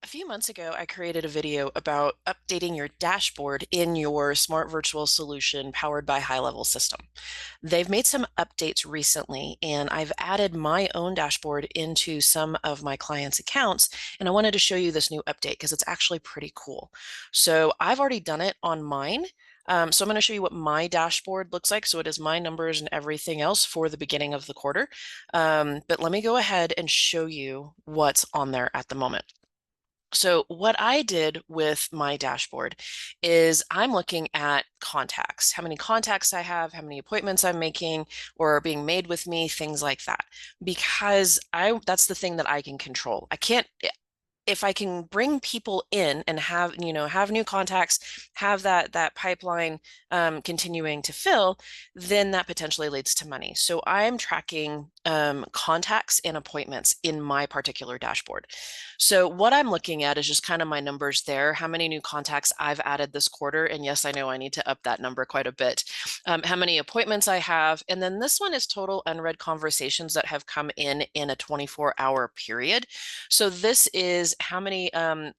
A few months ago, I created a video about updating your dashboard in your smart virtual solution powered by HighLevel system. They've made some updates recently, and I've added my own dashboard into some of my clients' accounts. And I wanted to show you this new update because it's actually pretty cool. So I've already done it on mine. So I'm going to show you what my dashboard looks like. So it is my numbers and everything else for the beginning of the quarter. But let me go ahead and show you what's on there at the moment. So what I did with my dashboard is I'm looking at contacts, how many contacts I have, how many appointments I'm making or are being made with me, things like that. Because that's the thing that I can control. I can't if I can bring people in and have new contacts, have that pipeline continuing to fill, then that potentially leads to money. So I'm tracking contacts and appointments in my particular dashboard. So what I'm looking at is just kind of my numbers there, how many new contacts I've added this quarter. And yes, I know I need to up that number quite a bit. How many appointments I have. And then this one is total unread conversations that have come in a 24-hour period. So this is how many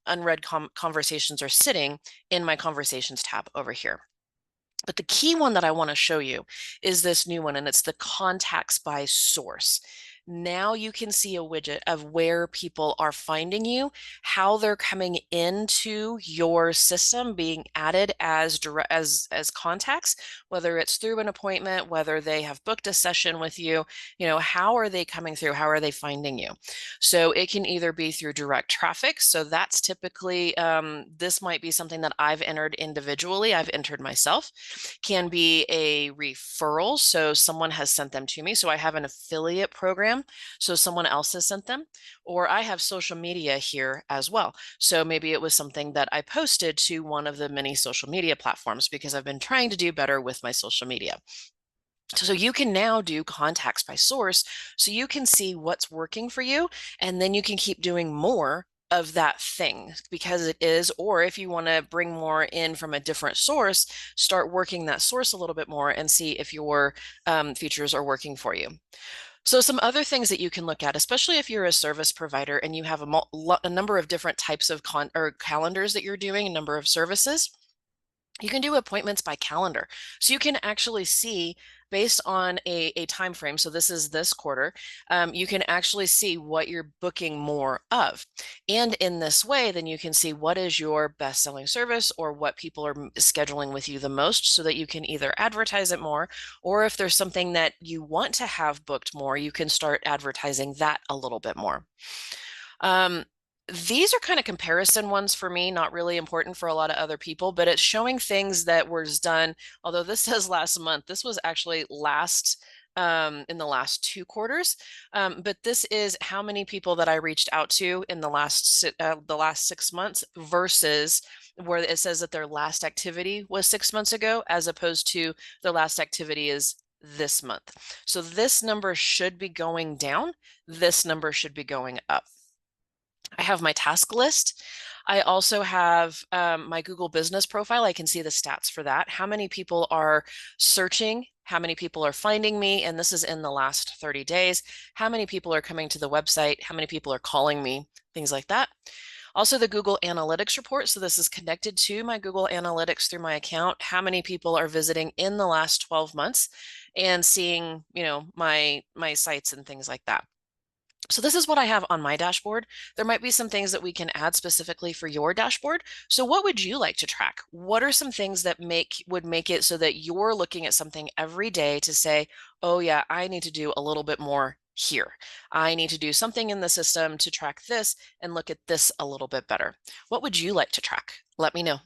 unread conversations are sitting in my conversations tab over here. But the key one that I want to show you is this new one, and it's the contacts by source. Now you can see a widget of where people are finding you, how they're coming into your system, being added as contacts, whether it's through an appointment, whether they have booked a session with you, how are they coming through? How are they finding you? So it can either be through direct traffic. So that's typically, this might be something that I've entered individually. I've entered myself. Can be a referral. So someone has sent them to me. So I have an affiliate program. So someone else has sent them, or I have social media here as well. So maybe it was something that I posted to one of the many social media platforms because I've been trying to do better with my social media. So you can now do contacts by source, so you can see what's working for you, and then you can keep doing more of that thing because it is, or if you want to bring more in from a different source, start working that source a little bit more and see if your features are working for you. So some other things that you can look at, especially if you're a service provider and you have a number of different types of calendars that you're doing, a number of services. You can do appointments by calendar. So you can actually see based on a time frame. So this is this quarter. You can actually see what you're booking more of. And in this way, then you can see what is your best-selling service or what people are scheduling with you the most so that you can either advertise it more, or if there's something that you want to have booked more, you can start advertising that a little bit more. These are kind of comparison ones for me, not really important for a lot of other people, but it's showing things that was done. Although this says last month, this was actually in the last 2 quarters. But this is how many people that I reached out to in the last 6 months versus where it says that their last activity was 6 months ago, as opposed to their last activity is this month. So this number should be going down. This number should be going up. I have my task list. I also have my Google business profile. I can see the stats for that. How many people are searching? How many people are finding me? And this is in the last 30 days. How many people are coming to the website? How many people are calling me? Things like that. Also the Google Analytics report. So this is connected to my Google Analytics through my account. How many people are visiting in the last 12 months and seeing, my sites and things like that. So this is what I have on my dashboard. There might be some things that we can add specifically for your dashboard. So what would you like to track? What are some things that would make it so that you're looking at something every day to say, oh yeah, I need to do a little bit more here. I need to do something in the system to track this and look at this a little bit better. What would you like to track? Let me know.